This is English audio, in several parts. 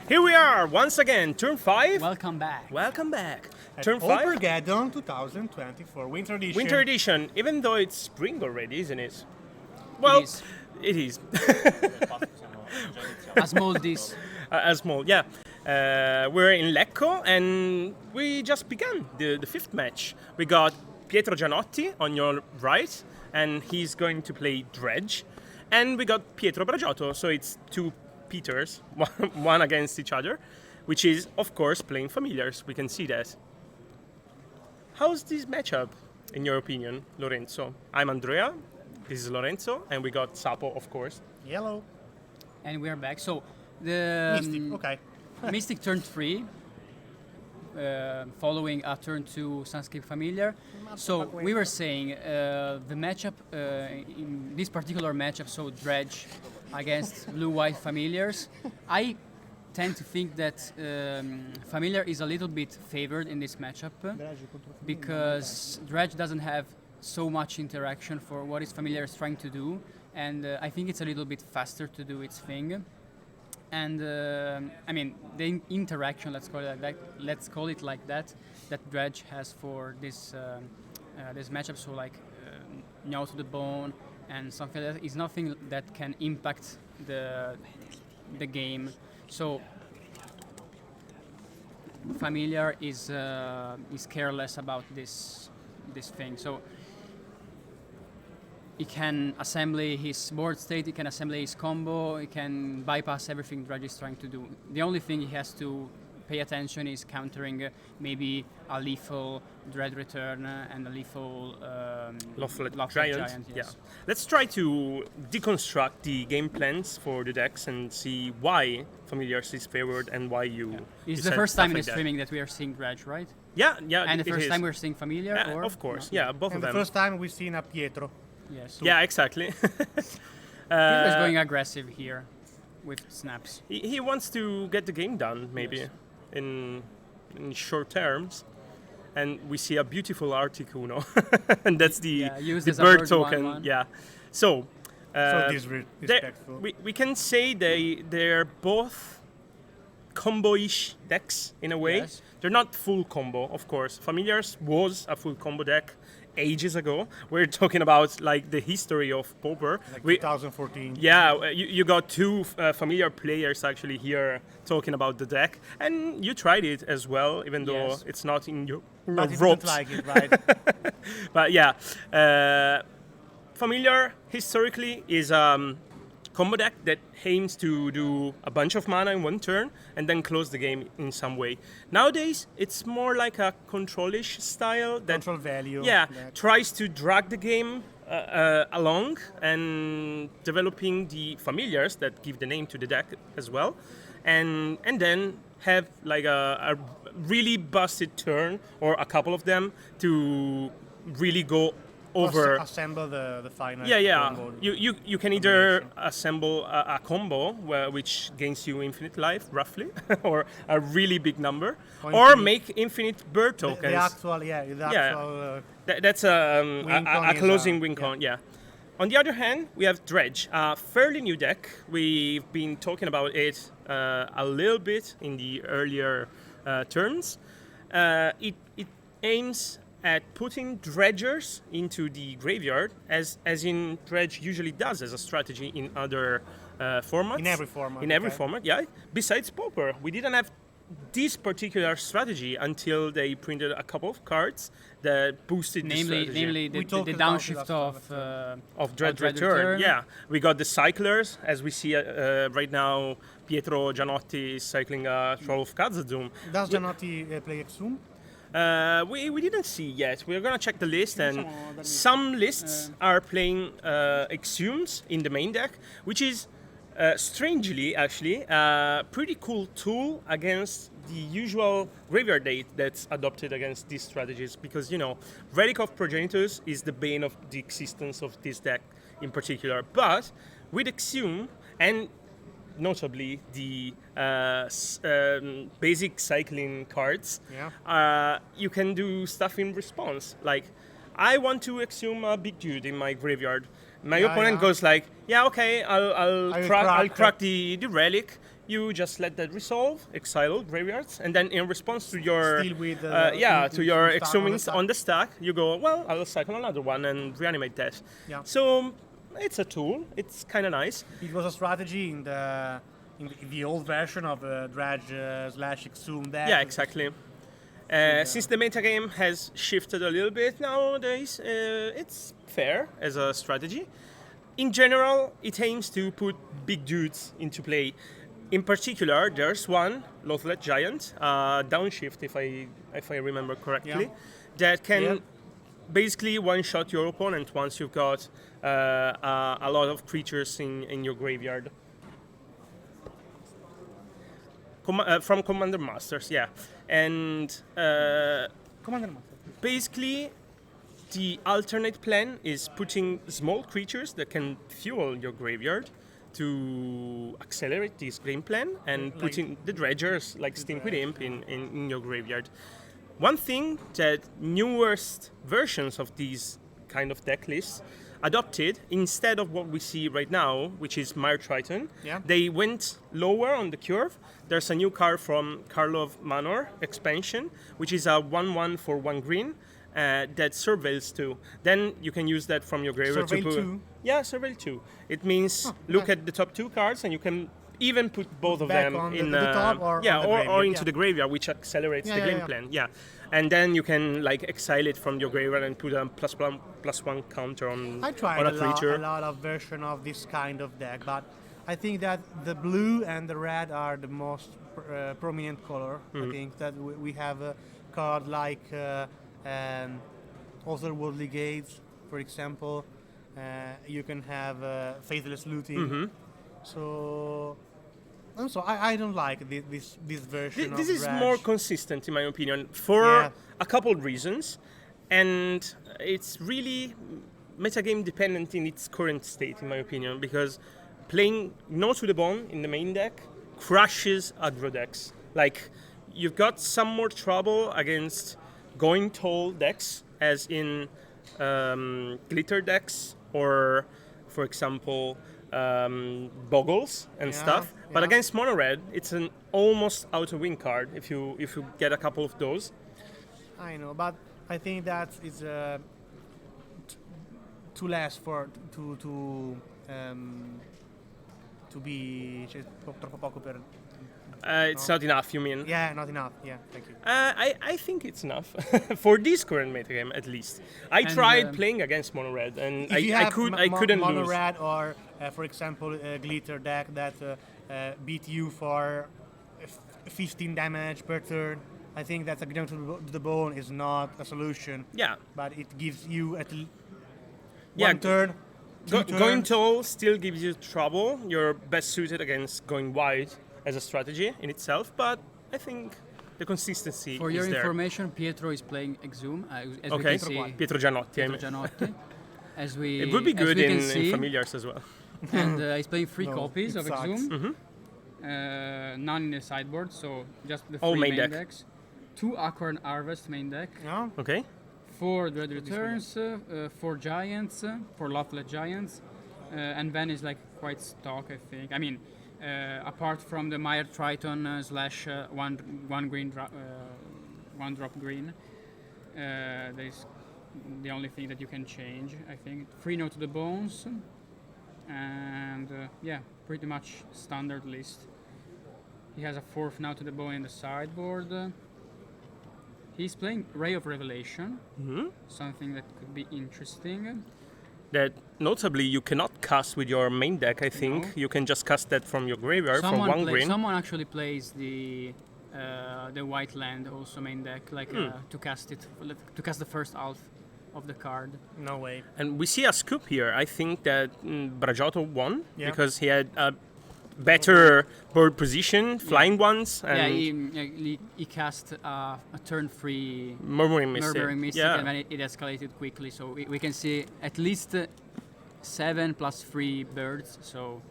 Here we are, once again, turn 5. Welcome back. Welcome back. At Turn 5. Paupergeddon 2024, Winter Edition. Winter edition, even though it's spring already, isn't it? Well, is. it is. A small this. A small, yeah. We're in Lecco and we just began the fifth match. We got Pietro Gianotti on your right and he's going to play Dredge. And we got Pietro Bragiotto, so it's two Peters, one against each other, which is, of course, playing familiars. We can see that. How's this matchup, in your opinion, Lorenzo? I'm Andrea, this is Lorenzo, and we got Sapo, of course. Yellow. And we are back. So the Mystic, okay. Mystic turn 3, following a turn 2 Sunscape Familiar. So we were saying the matchup, in this particular matchup, so Dredge against blue-white Familiars, I tend to think that Familiar is a little bit favored in this matchup because Dredge doesn't have so much interaction for what his Familiar is trying to do, and I think it's a little bit faster to do its thing. And I mean, the interaction, let's call it like that, that Dredge has for this this matchup, so like Gnaw to the Bone and something like that, is nothing that can impact the game. So Familiar is careless about this thing. So he can assemble his board state, he can assemble his combo, he can bypass everything Dredge is trying to do. The only thing he has to pay attention is countering maybe a lethal Dread Return and a lethal Lawful Giant. Giant. Yes. Yeah. Let's try to deconstruct the game plans for the decks and see why Familiars is favored and why you. It's decide the first stuff time in like the that. streaming that we are seeing Dredge, right? Yeah, And the it first is. time we're seeing Familiar? Yeah, or? of course. No. Yeah, both And of the them. first time we've seen a Pietro. Yes. Yeah, exactly. Pietro is going aggressive here with snaps. He wants to get the game done, maybe, Yes. in short terms. And we see a beautiful Articuno, and that's the used the as a bird bird token. 1/1. Yeah. So. So there- disrespectful. we can say they're both combo-ish decks in a way. Yes. They're not full combo, of course. Familiars was a full combo deck ages ago. We're talking about like the history of Pauper. Like We- 2014. yeah, you got two familiar players actually here talking about the deck, and you tried it as well, even though Yes. it's not in your But he ropes. didn't like it, right? But yeah, familiar historically is combo deck that aims to do a bunch of mana in one turn and then close the game in some way. Nowadays, it's more like a control-ish style that Control value. yeah, deck. tries to drag the game along and developing the familiars that give the name to the deck as well, and then have like a really busted turn or a couple of them to really go over. Assemble the final. Yeah. combo. You can either assemble a combo which gains you infinite life, roughly, or a really big number, Or or infinite- make infinite bird tokens. The actual, the Yeah. actual. That's a Win con is closing a- win con, yeah. On the other hand, we have Dredge, a fairly new deck. We've been talking about it a little bit in the earlier turns. It aims at putting dredgers into the graveyard, as in Dredge usually does as a strategy in other formats. In every format, In every okay. format, yeah. Besides Pauper, we didn't have this particular strategy until they printed a couple of cards that boosted the strategy. Namely We the talked about it downshift last Of Dread Dread Return. Return. Yeah, we got the Cyclers, as we see right now. Pietro Gianotti is cycling a Troll of Khazad-dûm. Does Gianotti play Exum? We didn't see yet. We're gonna check the list, and some lists are playing Exhumes in the main deck, which is strangely actually a pretty cool tool against the usual graveyard date that's adopted against these strategies, because Relic of Progenitors is the bane of the existence of this deck in particular. But with Exhume and notably the basic cycling cards, you can do stuff in response. Like, I want to exhume a big dude in my graveyard. My opponent goes like, yeah, okay, I'll crack the relic. you just let that resolve, exile graveyards, and then in response to your Still with to your stack exhumings on the stack, you go, well, I'll cycle another one and reanimate that. Yeah. So it's a tool. It's kind of nice. It was a strategy in the old version of dredge / exhume deck. Yeah, exactly. Since the metagame has shifted a little bit nowadays, it's fair as a strategy. In general, it aims to put big dudes into play. In particular, there's one, Lothlet Giant, downshift, if I remember correctly, that can basically one-shot your opponent once you've got a lot of creatures in your graveyard. From Commander Masters, yeah. And Commander Master. basically, the alternate plan is putting small creatures that can fuel your graveyard to accelerate this game plan and putting the dredgers like Stimpy Imp in your graveyard. One thing that newest versions of these kind of deck lists adopted, instead of what we see right now, which is Mire Triton, they went lower on the curve. There's a new card from Karlov Manor expansion, which is a 1/1 for 1 green that surveils 2. Then you can use that from your graveyard Surveil to put... 2? Yeah, surveil 2. It means look at the top 2 cards and you can even put both of Back them on in the top or on the or graveyard, into the graveyard, which accelerates the game yeah. plan. Yeah, and then you can like exile it from your graveyard and put a +1/+1 counter on I tried on a creature. a lot of version of this kind of deck, but I think that the blue and the red are the most prominent color. I think that we have a card like Otherworldly Gates, for example. You can have Faithless Looting. So I don't like this version of This is Dredge. more consistent, in my opinion, for a couple of reasons, and it's really metagame dependent in its current state, in my opinion, because playing No to the Bone in the main deck crushes aggro decks. Like, you've got some more trouble against going tall decks, as in glitter decks, or, for example, boggles and stuff. But against mono red, it's an almost auto-win card if you get a couple of those. I know, but I think that is too less to be troppo poco per. It's not enough, you mean? Yeah, not enough. Yeah, thank you. I think it's enough for this current metagame, at least. I tried playing against mono red, and If you I have couldn't mono lose. red or, for example, a glitter deck that beat you for 15 damage per turn, I think that a gnome to the bone is not a solution. Yeah. But it gives you at least Yeah, one turn. Going tall still gives you trouble. You're best suited against going wide as a strategy in itself, but I think the consistency For is your there. information, Pietro is playing Exhume, as we Okay, can see. Pietro Gianotti. I Pietro mean. Gianotti. As we, It would be as good we can in see, familiars as well. and he's playing 3 No, copies it of sucks. Exhume. None in the sideboard, so just the All 3 main main deck. decks. 2 Acorn Harvest main deck. No? Okay. 4 Dread Returns, 4 Giants, 4 Lothlet Giants, and then is like quite stock, I think. I mean, apart from the Mire Triton slash one green one drop green, there's the only thing that you can change, I think. 3 No to the Bones, and yeah, pretty much standard list. He has a 4th Now to the Bone in the sideboard. He's playing Ray of Revelation, something that could be interesting. That notably you cannot cast with your main deck, I think. No. You can just cast that from your graveyard from 1 green. Someone actually plays the white land also main deck, like to cast the first half of the card. No way. And we see a scoop here. I think that Bragiotto won Yeah. because he had a better board position, flying ones, and He cast a turn 3 Murmuring Mystic. Murdering Mystic, Yeah. and then it escalated quickly. So we can see at least 7 plus 3 birds. So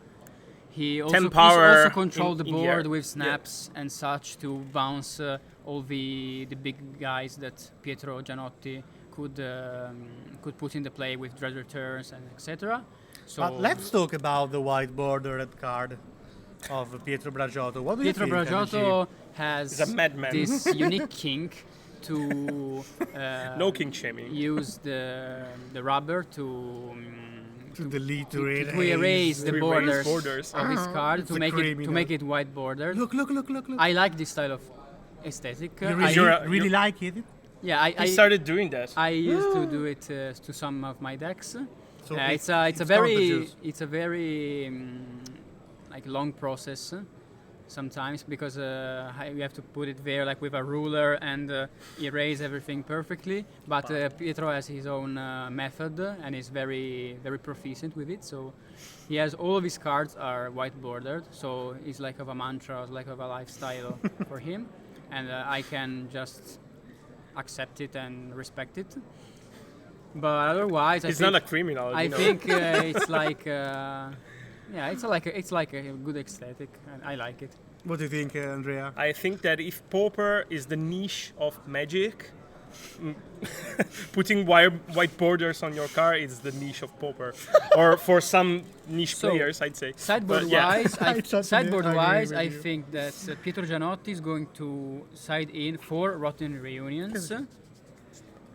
he also, 10 power also controlled the in the air. board with snaps and such to bounce all the big guys that Pietro Gianotti could put into play with Dread Returns and etc. So But let's talk about the white bordered card. of Pietro Bragiotto. What do Pietro you think? Bragiotto has He's a madman. this unique kink to No king shaming. use the rubber To delete, to erase the To erase borders, borders. of his card It's to a make criminal. it white bordered. Look. I like this style of aesthetic. You I, really like it? yeah, He started doing that. I used to do it to some of my decks. So It's a very like long process sometimes because you have to put it there like with a ruler and erase everything perfectly. But Pietro has his own method and is very proficient with it. So he has all of his cards are white bordered. So it's like of a mantra, it's like of a lifestyle for him, and I can just accept it and respect it. But otherwise, He's not a criminal. I you know. think it's like it's like a good aesthetic, and I like it. What do you think, Andrea? I think that if Pauper is the niche of Magic, putting white borders on your card is the niche of Pauper, or for some niche So, players, I'd say. Sideboard But, yeah. wise, I agree with I you. think that Pietro Gianotti is going to side in for Rotten Reunions,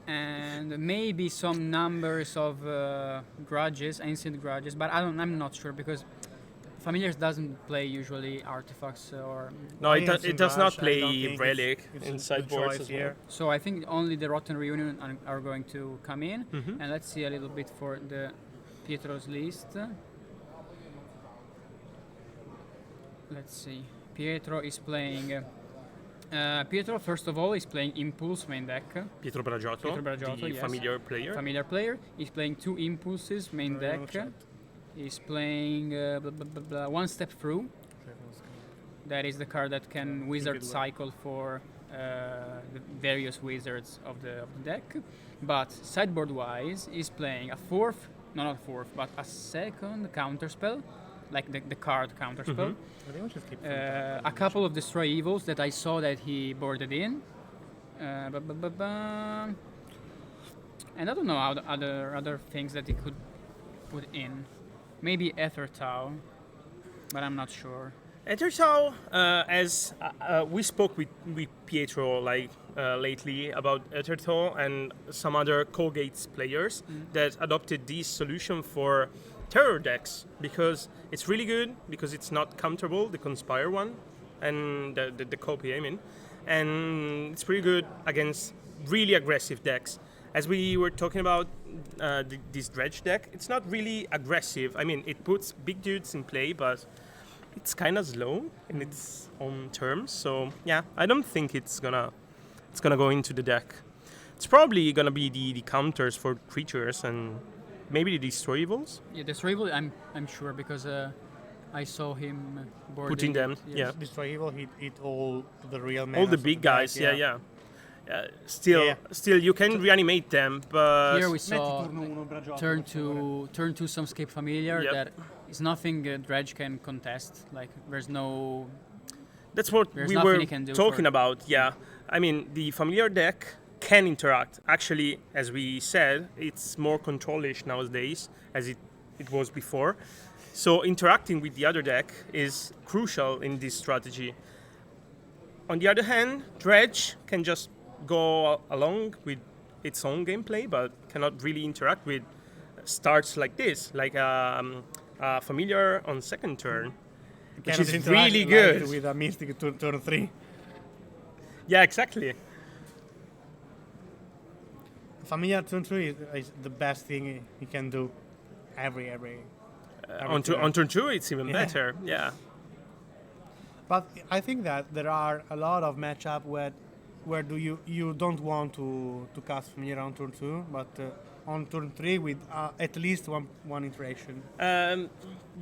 and maybe some numbers of grudges, ancient grudges, but I'm not sure because Familiars doesn't play usually artifacts or. No, it does not I don't play think Relic it's in a good sideboards choice as well. here. So I think only the Rotten Reunion are going to come in, Mhm. and let's see a little bit for the Pietro's list. Let's see. Pietro is playing. Pietro, first of all, is playing Impulse main deck. Pietro Bragiotto, the yes. familiar player. Familiar player. He's playing 2 Impulses main deck. He's playing One Step Through. That is the card that can wizard cycle for the various wizards of the deck. But sideboard wise, he's playing a fourth, no, not fourth, but a second counterspell, like the card counterspell. I think we should keep A couple of Destroy Evils that I saw that he boarded in. And I don't know how other things that he could put in. Maybe Ethertau, but I'm not sure. Ethertau, as we spoke with Pietro lately about Ethertau and some other Colgate's players that adopted this solution for terror decks because it's really good because it's not counterable, the Conspire one, and the copy, I mean, and it's pretty good against really aggressive decks. As we were talking about this dredge deck, it's not really aggressive. I mean, it puts big dudes in play, but it's kind of slow in its own terms. So yeah, I don't think it's gonna go into the deck. It's probably gonna be the counters for creatures and maybe the Destroy Evils. Yeah, Destroy Evil, I'm sure because I saw him boarding Putting them, it, yes. yeah. Destroy Evil, hit all the real All menace the of big deck, guys, yeah. Still, Yeah. you can reanimate them, but Here we saw turn to some Scape Familiar Yep. that is nothing Dredge can contest. Like there's no. that's what There's we nothing were he can do talking for- about. Yeah, I mean the familiar deck can interact. Actually, as we said, it's more control-ish nowadays as it was before. So interacting with the other deck is crucial in this strategy. On the other hand, Dredge can just go along with its own gameplay, but cannot really interact with starts like this, like familiar on second turn, which Cannot is interact really like good. with a Mystic turn 3. Yeah, exactly. Familiar turn 3 is the best thing you can do every On turn. turn 2, it's even Yeah. better. Yeah. But I think that there are a lot of matchup where you don't want to cast familiar on turn 2, but on turn 3 with at least one interaction.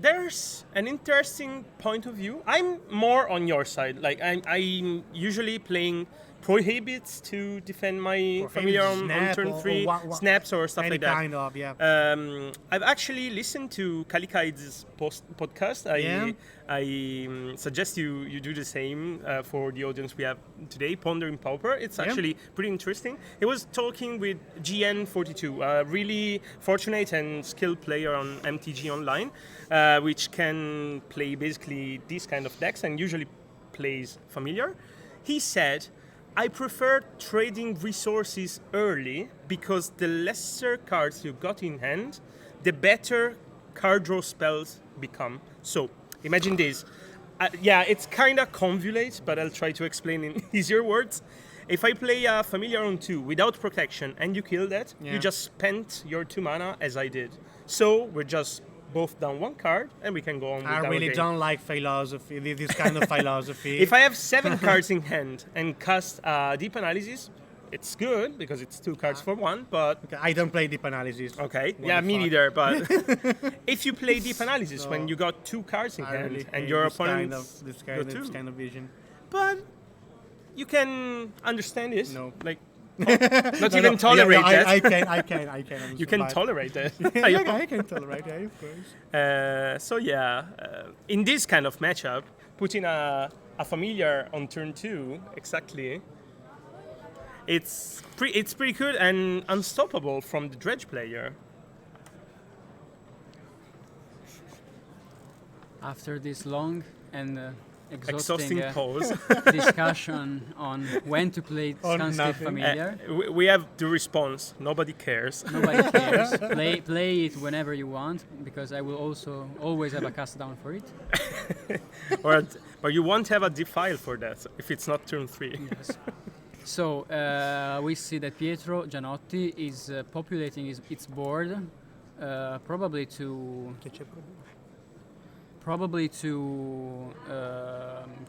There's an interesting point of view. I'm more on your side. Like I'm usually playing prohibits to defend my familiar on Snap turn or 3, snaps or stuff any like that. kind of, yeah. I've actually listened to Kalikai's podcast. I suggest you do the same for the audience we have today, Pondering Pauper. It's actually pretty interesting. He was talking with GN42, a really fortunate and skilled player on MTG Online. which can play basically these kind of decks and usually plays familiar. He said, I prefer trading resources early because the lesser cards you got in hand, the better card draw spells become. So imagine this. Yeah, it's kind of convolute, but I'll try to explain in easier words. If I play a familiar on 2 without protection and you kill that, you just spent your 2 mana as I did. So we're just both down 1 card and we can go on with I our really game. don't like philosophy, this kind of philosophy. If I have 7 cards in hand and cast Deep Analysis, it's good because it's 2 cards for 1, but... Okay, I don't play deep analysis. Okay, What yeah, the me fuck? neither, but if you play Deep Analysis when you got 2 cards in I hand really and hate your this opponent this got 2. kind of vision. But you can understand this. No. Like, not even tolerate that. I can. You can but- tolerate that. Yeah, I can tolerate it, of course. So yeah, in this kind of matchup, putting a familiar on turn 2, exactly, it's pretty good and unstoppable from the dredge player. After this long and Exhausting exhausting pose. discussion on when to play On Sunscape nothing. Familiar, We have the response. Nobody cares. nobody cares. Play it whenever you want, because I will also always have a cast down for it. But you won't have a defile for that if it's not turn 3. Yes. So we see that Pietro Gianotti is populating its board, probably to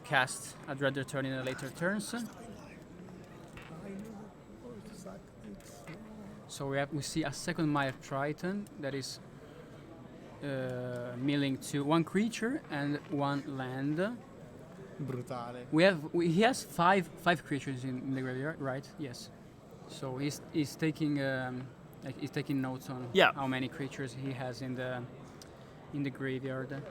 cast a Dread Return in the later turns. So we see a second Mire Triton that is milling to 1 creature and 1 land. Brutale. He has five creatures in the graveyard, right? Yes. So he's taking he's taking notes on how many creatures he has in the graveyard.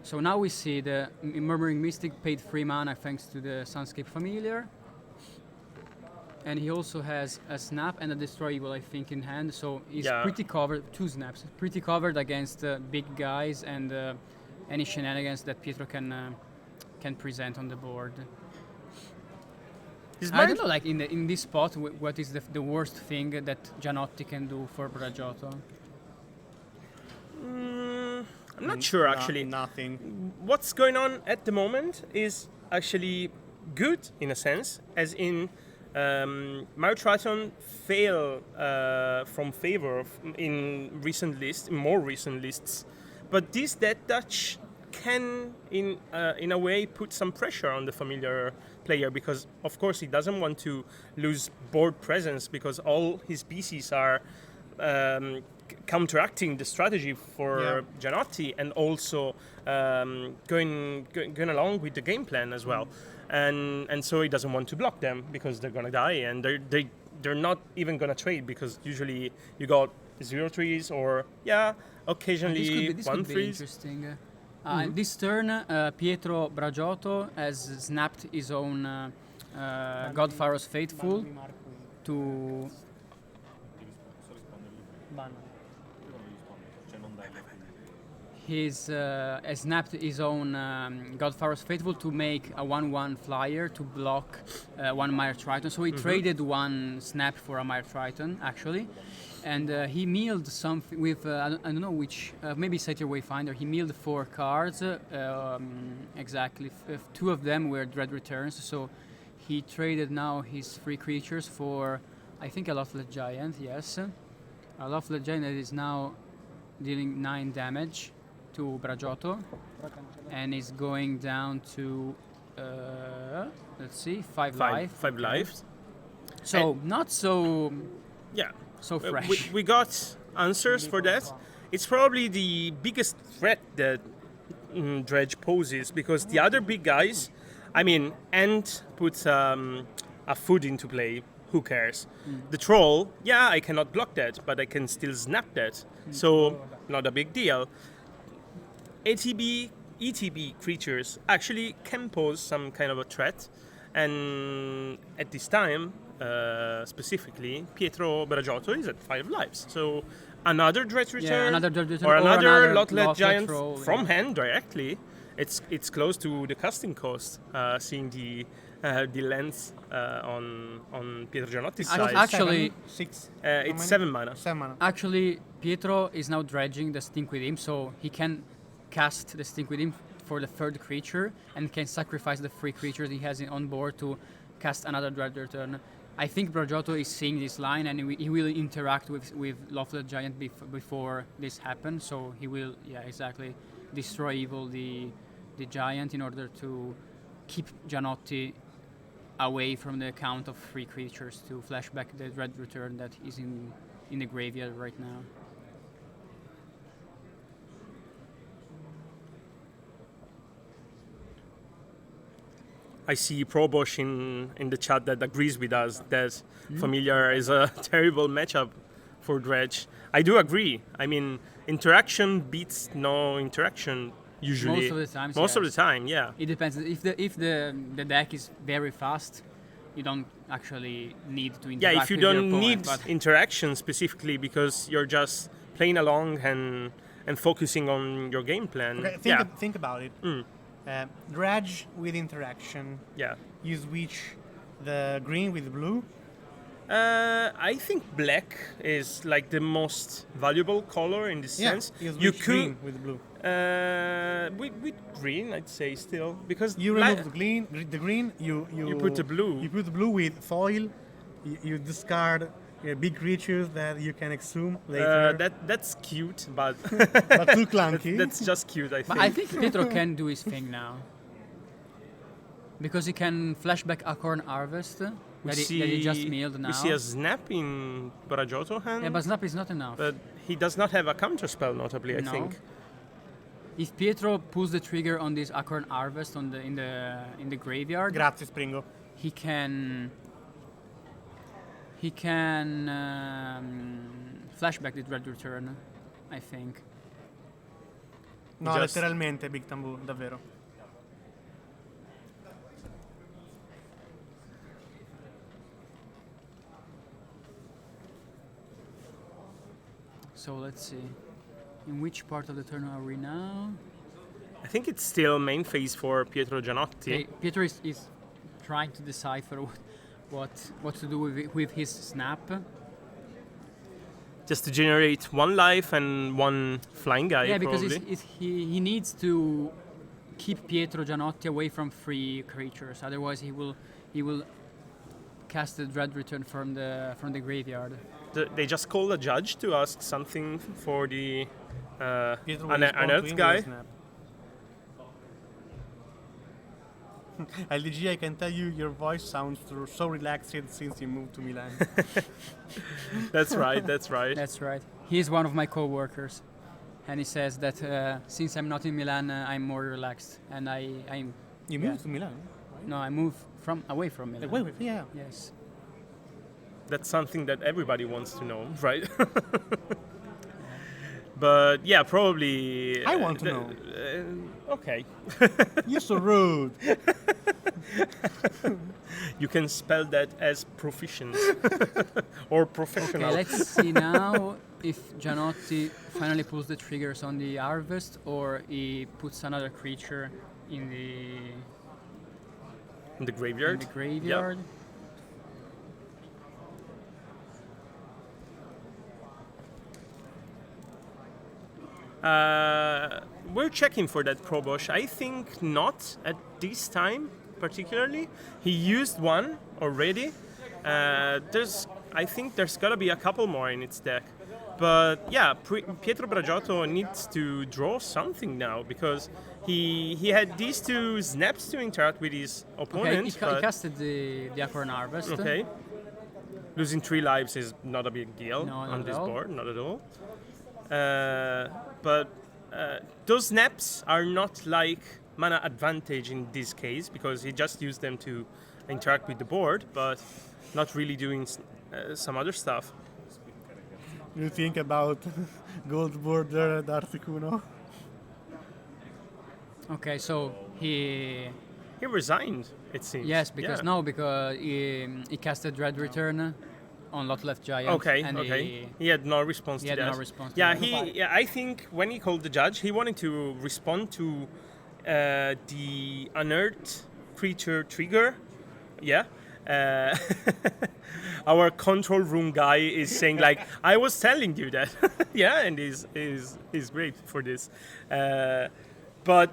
So now we see the Murmuring Mystic paid 3 mana thanks to the Sunscape Familiar. And he also has a Snap and a Destroy Evil, I think, in hand. So he's pretty covered, 2 snaps, pretty covered against big guys and any shenanigans that Pietro can present on the board. I don't know, like in this spot, what is the worst thing that Gianotti can do for Bragiotto? I'm not sure actually. Nothing. What's going on at the moment is actually good in a sense, as in Mire Triton fail from favor in more recent lists, but this Death Touch can in a way put some pressure on the familiar player, because of course he doesn't want to lose board presence because all his PCs are counteracting the strategy for Gianotti and also going along with the game plan as well, and so he doesn't want to block them because they're gonna die, and they're not even gonna trade because usually you got 0-3s or occasionally this 1-3s. could be interesting. This turn, Pietro Bragiotto has snapped his own Godfaro's Faithful to... He's snapped his own Godfaro's Faithful to make a 1/1 flyer to block 1 Mire Triton. So he traded 1 snap for a Mire Triton, actually. And he milled something with, I don't know which, maybe Satyr Wayfinder. He milled 4 cards, exactly. 2 of them were Dread Returns. So he traded now his 3 creatures for, I think, a Loathless Giant, yes. A Loathless Giant that is now dealing 9 damage to Bragiotto, and is going down to, let's see, 5 life. 5 lives. So not so... Yeah. So fresh. We got answers for that. It's probably the biggest threat that Dredge poses, because the other big guys, I mean, Ant puts a food into play. Who cares? The Troll, I cannot block that, but I can still snap that. So not a big deal. ETB creatures actually can pose some kind of a threat, and at this time, specifically, Pietro Bragiotto is at 5 lives. So another Dread Return, another Dread Return or or another another Lot-Led Lot-Led Giant throw, from yeah. hand directly, it's close to the casting cost. Seeing the lens on Pietro Gianotti's side, Actually, 6. it's 7 mana. 7 mana. Actually, Pietro is now dredging the Stink with him, so he can cast the Stink with him for the third creature and can sacrifice the 3 creatures he has on board to cast another Dread Return. I think Brajotto is seeing this line and he will interact with Lot-Led Giant before this happens, so he will, exactly, destroy evil the giant in order to keep Gianotti away from the count of 3 creatures to flash back the Dread Return that is in the graveyard right now. I see Probosh in the chat that agrees with us that Familiar is a terrible matchup for Dredge. I do agree. I mean, interaction beats no interaction usually. Most of the time. Most of the time, yeah. It depends. If the deck is very fast, you don't actually need to interact. Yeah, if you with your don't opponent, need but interaction specifically because you're just playing along and focusing on your game plan. Okay, think about it. Dredge with interaction. Yeah. You switch the green with blue. I think black is like the most valuable color in this sense. You could green with blue. With green, I'd say still because You remove the green. You put the blue. You put the blue with foil. You discard big creatures that you can exhume later. That's cute, but but too clunky. that's just cute. I think. But I think Pietro can do his thing now. Because he can flashback Acorn Harvest that he just milled now. We see a Snap in Brajotto hand. Yeah, but Snap is not enough. But he does not have a counter spell, notably. I No. think. If Pietro pulls the trigger on this Acorn Harvest in the graveyard, Grazie, Springo. he can flashback the Dread Return, I think. No, Just- letteralmente Big Tambu, davvero. So let's see. In which part of the turn are we now? I think it's still main phase for Pietro Gianotti. Okay, Pietro is trying to decipher what to do with his snap. Just to generate 1 life and 1 flying guy. Yeah, because probably. he needs to keep Pietro Gianotti away from 3 creatures. Otherwise, he will cast the Dread Return from the graveyard. They just called a judge to ask something for the Pietro an will respond to Earth him guy. with a snap. LDG, I can tell you, your voice sounds so relaxed since you moved to Milan. That's right. That's right. That's right. He is one of my co-workers, and he says that since I'm not in Milan, I'm more relaxed, and I'm. You Yeah. moved to Milan? No, I move away from Milan. Wait, yeah. Yes. That's something that everybody wants to know, right? But yeah, probably. I want to know. Okay. You're so rude. You can spell that as proficient or professional. Okay, let's see now if Gianotti finally pulls the triggers on the harvest or he puts another creature in In the graveyard. the graveyard. We're checking for that Probosh. I think not at this time particularly. He used 1 already. I think there's gotta be a couple more in its deck. But yeah, Pietro Brajotto needs to draw something now because he had these 2 snaps to interact with his Okay, opponent. he but- casted the Acorn Harvest. Okay. Losing 3 lives is not a big deal No, not on at this all. board, not at all. But those snaps are not like mana advantage in this case because he just used them to interact with the board, but not really doing some other stuff. You think about gold border at Articuno? Okay, so he. He resigned, it seems. Yes, because Yeah. no, because he casted Dread Return on Lot Left Giant. Okay, and okay. He had no response he to had that. no response to Yeah, that. I think when he called the judge, he wanted to respond to the unearthed creature trigger. Yeah. Uh, our control room guy is saying like, I was telling you that. Yeah, and he's great for this. But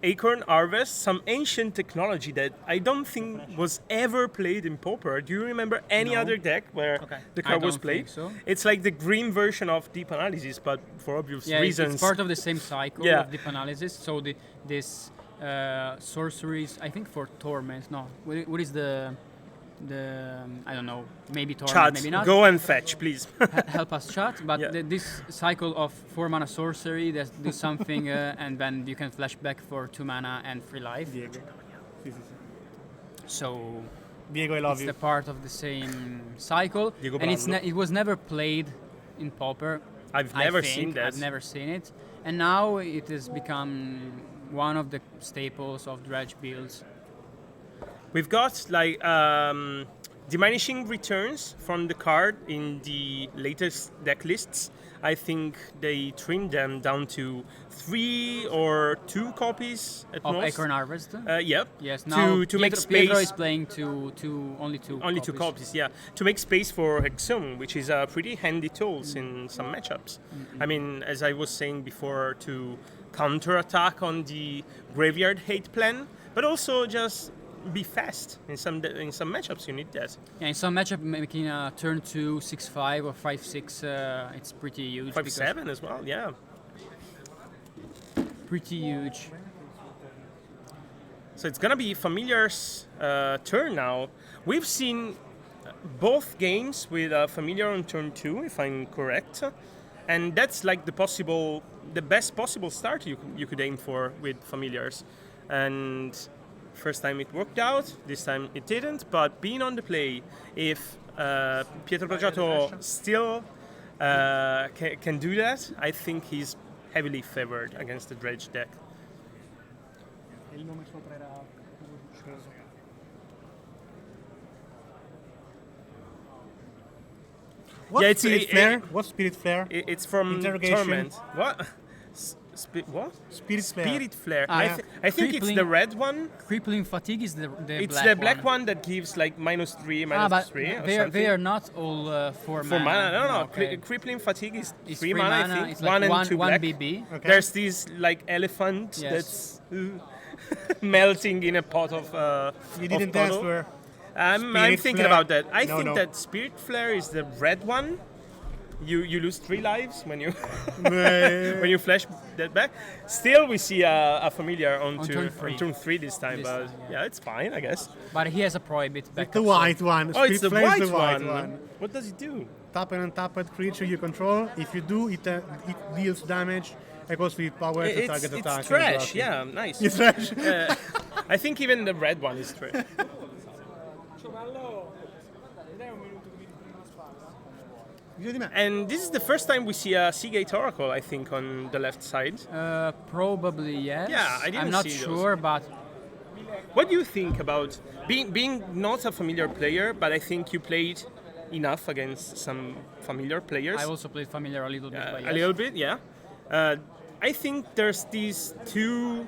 Acorn Harvest, some ancient technology that I don't think was ever played in Pauper. Do you remember any No. other deck where the I card was don't played? think so. It's like the green version of Deep Analysis, but for obvious Yeah, reasons. it's part of the same cycle Yeah. of deep analysis. So this sorceries, I think for torment. No, what is the I don't know. Maybe torment, Chat, maybe not. go and fetch, please. Help us chat. But Yeah. this cycle of 4 mana sorcery that do something, and then you can flash back for 2 mana and 3 life. Diego. Sì, sì, sì. So Diego, I love it's you. the part of the same cycle, Diego and Brando. it was never played in Pauper. I've I never think. seen that. I've never seen it, and now it has become one of the staples of dredge builds. We've got like diminishing returns from the card in the latest deck lists. I think they trimmed them down to 3 or 2 copies at Of most. Acorn Harvest. Yep. Yes. Now to make Pietro space. is playing only two. Only 2 copies, yeah. To make space for Hexum, which is a pretty handy tool in some matchups. I mean, as I was saying before, to counter-attack on the graveyard hate plan, but also just be fast. In some matchups, you need that. Yeah, in some matchup, making a turn 2 6/5 or 5/6, it's pretty huge. 5/7 as well, yeah. Pretty huge. So it's gonna be Familiar's turn now. We've seen both games with Familiar on turn 2, if I'm correct, and that's like the best possible start you could aim for with Familiars. And first time it worked out, this time it didn't. But being on the play, if Pietro Baggiato still can do that, I think he's heavily favored against the dredge deck. What Yeah, it's- Spirit it- Flare? it- What's Spirit Flare? It's from Interrogation. Torment. What? What? Spirit Flare. Spirit Flare. Ah, yeah. I think it's Crippling- the red one. Crippling Fatigue is the It's black the black one that gives like -3, but -3 or they something. are not all 4 For mana, no. Okay. Crippling Fatigue is It's 3 3 mana, I mana, think. it's like 1 and 2 one black. BB. Okay. There's this like elephant Yes. that's melting in a pot of. You of didn't puddle. answer. I'm Spirit thinking Flare. about that. I No, think no. that Spirit Flare is the red one. You lose 3 lives when you when you flash that back. Still, we see a familiar on turn 3 this time, This but time, yeah, it's fine, I guess. But he has a prohibit back. The white one. Oh, it's Spirit the Flare white, is the white one. What does it do? Tap and untap creature you control. If you do, it deals damage equals to its power to target attack. It's trash. Yeah, nice. It's trash. I think even the red one is trash. And this is the first time we see a Seagate Oracle, I think, on the left side. Probably yes. Yeah, I didn't I'm not see those. sure, but What do you think about being not a familiar player, but I think you played enough against some familiar players? I also played familiar a little bit. But A yes. little bit, yeah. I think there's these 2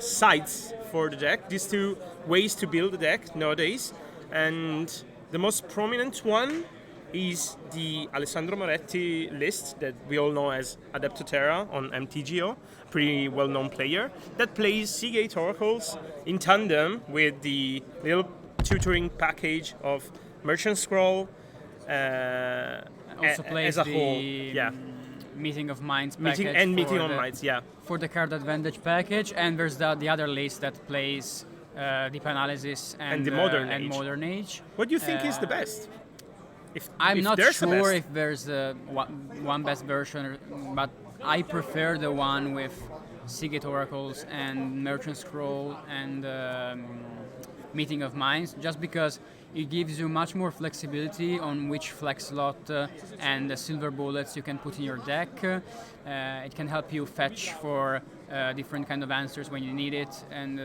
sides for the deck, these 2 ways to build the deck nowadays, and the most prominent one is the Alessandro Moretti list that we all know as Adepto Terra on MTGO, pretty well-known player, that plays Seagate Oracles in tandem with the little tutoring package of Merchant Scroll Also plays as a the whole. Yeah, Meeting of Minds package Meeting for on the- Minds, yeah. for the card advantage package, and there's the other list that plays Deep Analysis and the Modern and Age. Modern Age. What do you think is the best? I'm if not there's a sure best. if there's one best version, but I prefer the one with Seagate Oracles and Merchant Scroll and Meeting of Minds, just because it gives you much more flexibility on which flex slot and the silver bullets you can put in your deck. It can help you fetch for different kind of answers when you need it, and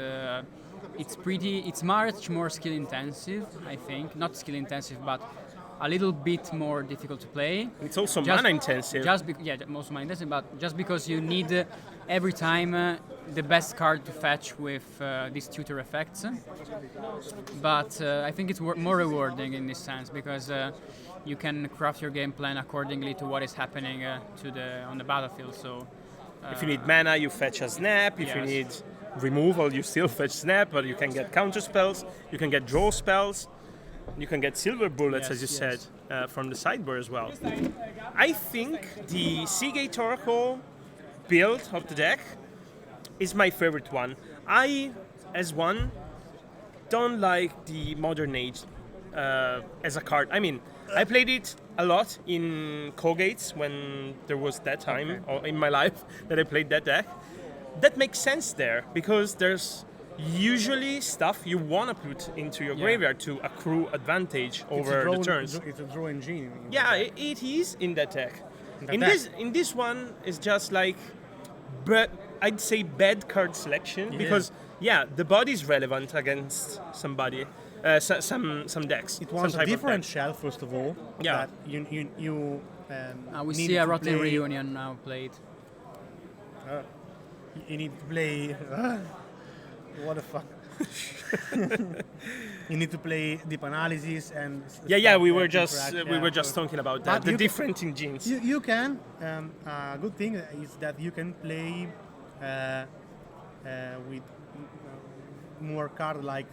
it's much more skill intensive, I think. Not skill intensive, but a little bit more difficult to play. It's also mana intensive. Also mana intensive, but just because you need every time the best card to fetch with these tutor effects. But I think it's more rewarding in this sense because you can craft your game plan accordingly to what is happening on the battlefield. So if you need mana, you fetch a snap. If you Yes. need removal, you still fetch snap, but you can get counter spells. You can get draw spells. You can get silver bullets, as you said, from the sideboard as well. I think the Seagate Oracle build of the deck is my favorite one. I, as one, don't like the Modern Age as a card. I mean, I played it a lot in Colgates when there was that time or in my life that I played that deck. That makes sense there because there's usually stuff you want to put into your graveyard to accrue advantage over the turns. It's a draw engine. Yeah, it is in that deck. In this one, it's just like, but I'd say bad card selection because the body is relevant against somebody, some decks. It wants some a type of different deck. shell, first of all. Yeah. That you we need see a to Rotten play- Reunion now played. You need to play. What the fuck? You need to play deep analysis and. Yeah. We were interact, just so- talking about But that. The you can- different engines. You can. A good thing is that you can play with more card like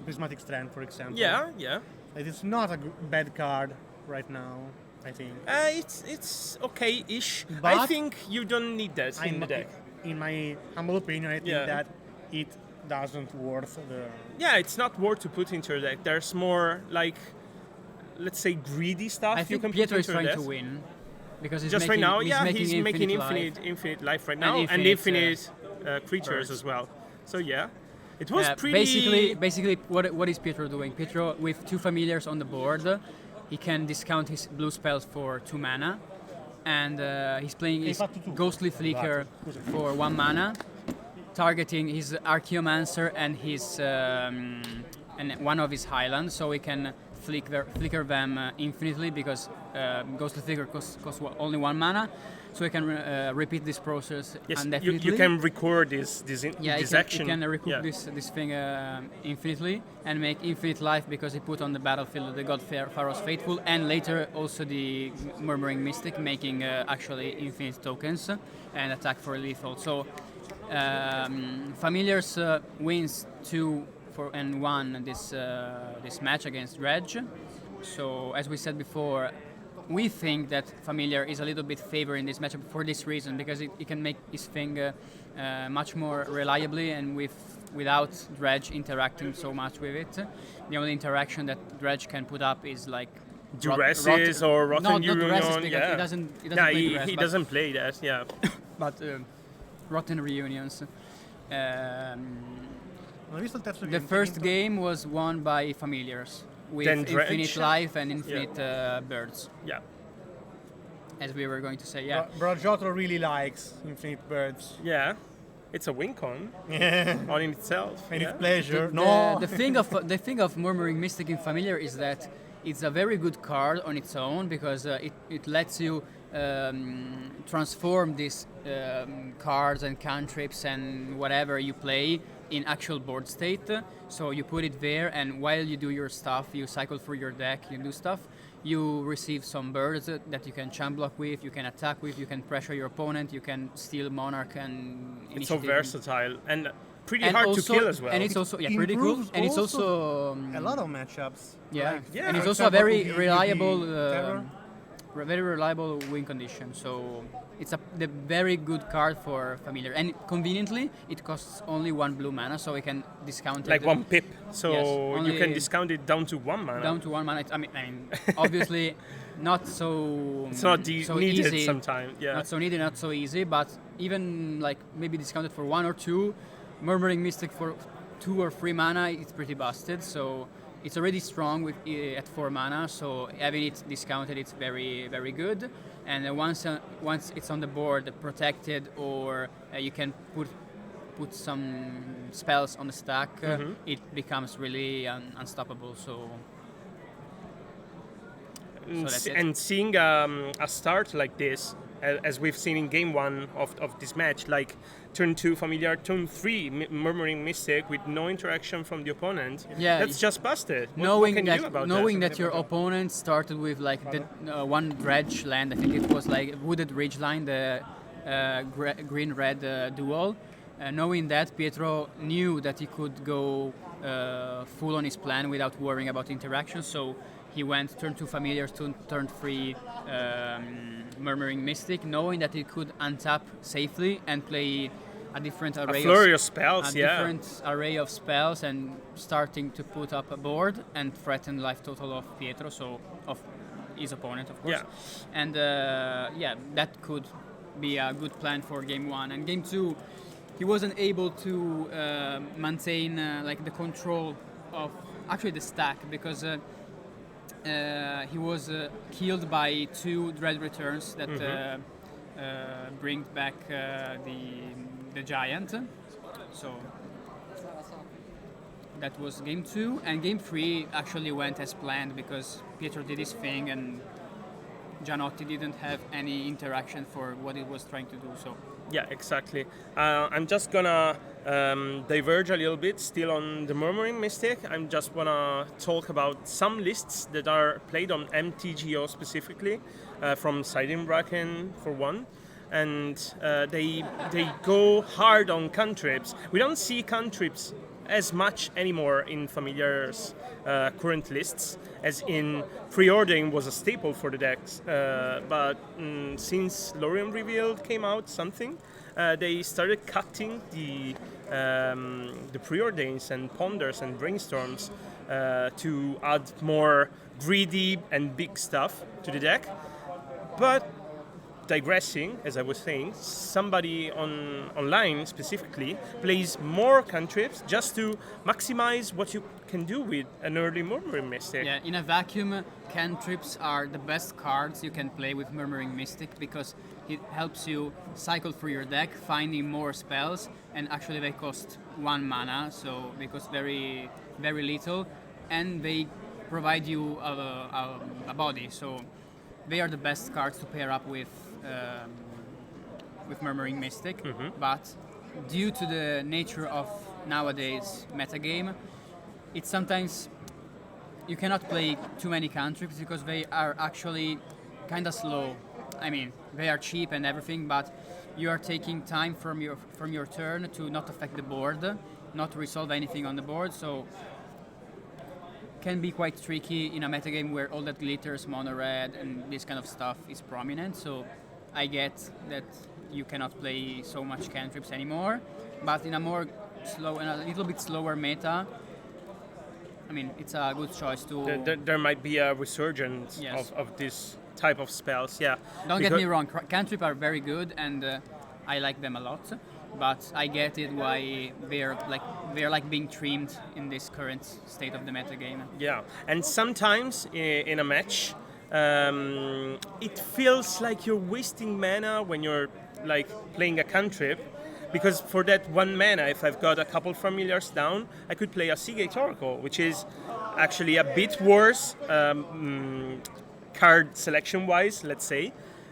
Prismatic Strand, for example. Yeah. It is not a bad card right now, I think. It's okay-ish. I But think you don't need that in the deck. In my humble opinion, I think Yeah. that it doesn't worth the. Yeah, it's not worth to put into your deck. There's more like, let's say, greedy stuff I you think can Pietro put is into your trying deck. to win because he's Just making, right now, he's making life. infinite life right now, and infinite, infinite creatures birds. as well. So yeah, it was pretty. Basically, what is Pietro doing? Pietro with 2 familiars on the board, he can discount his blue spells for 2 mana, and he's playing his fatto tu. Ghostly Flicker for 1 mana, targeting his Archaeomancer and his and one of his Highlands, so he can flicker them infinitely because Ghostly Flicker costs only 1 mana, so he can repeat this process Yes, indefinitely. you can record this action. He can recoup this thing infinitely and make infinite life because he put on the battlefield the God Pharaoh's Faithful and later also the Murmuring Mystic, making actually infinite tokens and attack for lethal. So Familiars wins 2-1 this match against Dredge. So as we said before, we think that Familiar is a little bit favored in this matchup for this reason, because it can make his thing much more reliably and without Dredge interacting so much with it. The only interaction that Dredge can put up is like Duresses or Rotten not Union. Duresses, because Yeah, he doesn't yeah, play Duress, he but- doesn't play that. Yeah. but Rotten Reunions. Ho visto il terzo The game. first game was won by Familiars with Then Dredge. infinite life and infinite birds, Yeah. as we were going to say. Yeah. Brogiotto really likes Infinite Birds. Yeah. It's a win con on in itself. And yeah. it's pleasure. The- No. the thing of Murmuring Mystic in Familiar is that it's a very good card on its own, because it lets you transform these cards and cantrips and whatever you play in actual board state. So you put it there, and while you do your stuff, you cycle through your deck, you do stuff, you receive some birds that you can champ block with, you can attack with, you can pressure your opponent, you can steal Monarch and It's so Initiative. versatile and pretty And hard also- to kill as well. And it's also pretty cool. Improves And it's also also a lot of matchups. yeah, Like, Yeah. and it's for also a example, very the reliable, Terror. very reliable win condition. So it's the very good card for Familiar, and conveniently it costs only 1 blue mana, so we can discount like it 1 pip, so Yes, you only can discount it down to 1 mana. down to 1 mana. I mean, obviously not so. It's not so needed easy. sometimes. Yeah. Not so needed, not so easy, but even like maybe discounted for 1 or 2, Murmuring Mystic for 2 or 3 mana, it's pretty busted. So it's already strong with at 4 mana. So having it discounted, it's very very good. And once it's on the board, protected, or you can put some spells on the stack, it becomes really unstoppable. So that's it. And seeing a start like this, as we've seen in game 1 of this match, like turn 2 familiar, turn 3 murmuring mystic with no interaction from the opponent, Yeah, that's just busted. What knowing can you that do about that your opponent started with like the one dredge land, I think it was like wooded ridgeline, the green-red duel. Knowing that, Pietro knew that he could go full on his plan without worrying about interaction, so he went turn 2 familiar, turn 3 murmuring mystic, knowing that he could untap safely and play a different array flurry of spells, different array of spells, and starting to put up a board and threaten life total of Pietro, so of his opponent, of course. Yeah. And that could be a good plan for game 1. And game 2, he wasn't able to maintain like the control of actually the stack, because he was killed by 2 dread returns that bring back the giant. So that was game 2, and game 3 actually went as planned because Pietro did his thing and Gianotti didn't have any interaction for what he was trying to do. So yeah, exactly. I'm just gonna diverge a little bit still on the Murmuring Mystic. I'm just wanna talk about some lists that are played on MTGO specifically, from Siding Bracken for one. And they go hard on cantrips. We don't see cantrips as much anymore in Familiar's current lists, as in pre-ordering was a staple for the decks. But since Lorien Revealed came out, they started cutting the preordains and ponders and brainstorms to add more greedy and big stuff to the deck. But digressing, as I was saying, somebody online specifically plays more cantrips just to maximize what you can do with an early Murmuring Mystic. yeah, in a vacuum, cantrips are the best cards you can play with Murmuring Mystic because it helps you cycle through your deck, finding more spells, and actually they cost 1 mana, so they cost very, very little, and they provide you a body, so they are the best cards to pair up with Murmuring Mystic. But due to the nature of nowadays metagame, it's sometimes you cannot play too many cantrips because they are actually kind of slow. I mean, they are cheap and everything, but you are taking time from your turn to not affect the board, not resolve anything on the board, so can be quite tricky in a metagame where all that glitters, mono red, and this kind of stuff is prominent. So I get that you cannot play so much cantrips anymore, but in a more slow and a little bit slower meta, I mean, it's a good choice to. There might be a resurgence Yes. of this type of spells. Yeah. Don't get me wrong, cantrip are very good and I like them a lot, but I get it why they're like being trimmed in this current state of the metagame. Yeah, and sometimes in a match, it feels like you're wasting mana when you're like playing a cantrip, because for that 1 mana, if I've got a couple familiars down, I could play a Seagate Oracle, which is actually a bit worse card selection-wise, let's say,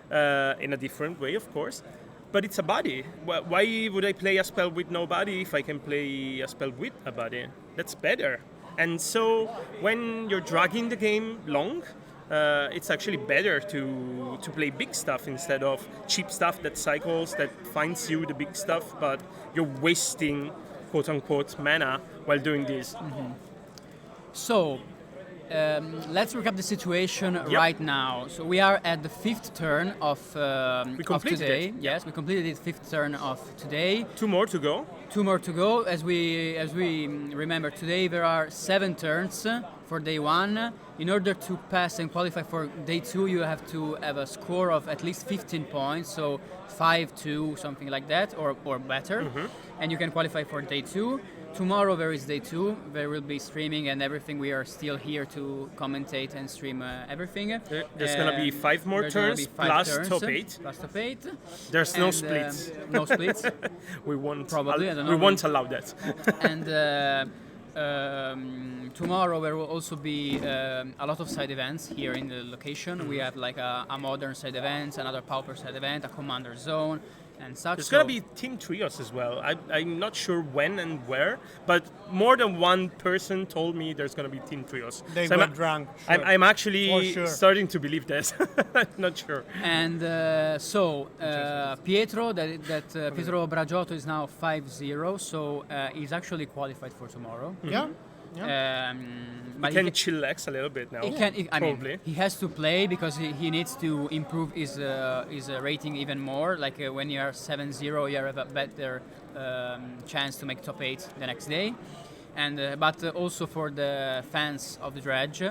in a different way, of course. But it's a body. Why would I play a spell with no body if I can play a spell with a body? That's better. And so when you're dragging the game long, it's actually better to play big stuff instead of cheap stuff that cycles, that finds you the big stuff, but you're wasting quote-unquote mana while doing this. So, let's recap the situation right now. So we are at the 5th turn of today. it. Yes, we completed the 5th turn of today. 2 more to go. 2 more to go. As we remember, today there are 7 turns for day 1. In order to pass and qualify for day 2, you have to have a score of at least 15 points, so 5-2, something like that, or better. And you can qualify for day 2. Tomorrow there is day 2. There will be streaming and everything. We are still here to commentate and stream everything. There's going to be 5 more There's gonna turns, be 5 plus turns, top 8. Plus top 8. There's no And, splits. No splits. We won't, Probably, I don't know. we won't allow that. And Tomorrow there will also be a lot of side events here in the location. We have like a modern side event, another pauper side event, a commander zone, and such. There's gonna be team trios as well. I'm not sure when and where, but more than one person told me there's gonna be team trios. They So were drunk. Sure. I'm actually For sure. starting to believe this. Not sure. And Pietro, Pietro Bragiotto is now 5-0, so he's actually qualified for tomorrow. Yeah. But He can chillax a little bit now. He can. I mean, Probably. he has to play because he needs to improve his rating even more. Like when you are 7-0, you have a better chance to make top 8 the next day. And but also for the fans of the dredge,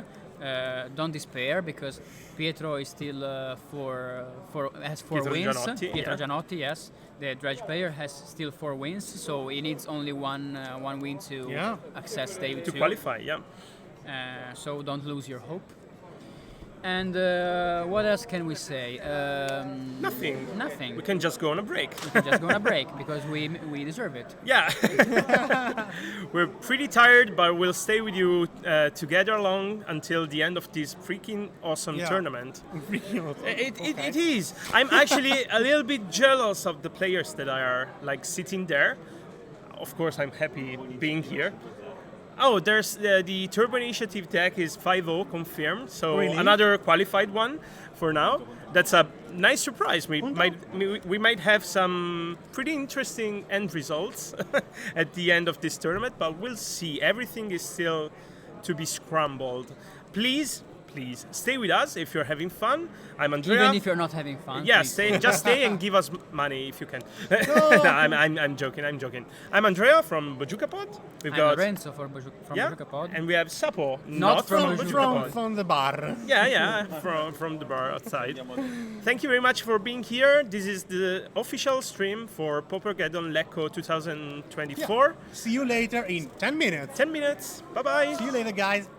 don't despair because Pietro is still has 4 Pietro wins. Gianotti, Pietro yeah. Gianotti, yes, the dredge player has still 4 wins, so he needs only one win to access day 2. To qualify, yeah. So don't lose your hope. And what else can we say? Nothing. Nothing. We can just go on a break. We can just go on a break because we deserve it. Yeah. We're pretty tired, but we'll stay with you together along until the end of this freaking awesome tournament. It is. I'm actually a little bit jealous of the players that are like sitting there. Of course, I'm happy being here. Oh, there's the Turbo Initiative deck is 5-0 confirmed, so another qualified one for now. That's a nice surprise. We might have some pretty interesting end results at the end of this tournament, but we'll see. Everything is still to be scrambled. Please stay with us if you're having fun. I'm Andrea. Even if you're not having fun. Yeah, please. just stay and give us money if you can. No, I'm joking. I'm Andrea from BojukaPod. I'm Lorenzo from BojukaPod. And we have Sapo, Not from BojukaPod. From the bar. Yeah, from the bar outside. Thank you very much for being here. This is the official stream for Paupergeddon Lecco 2024. See you later in 10 minutes. 10 minutes. Bye-bye. See you later, guys.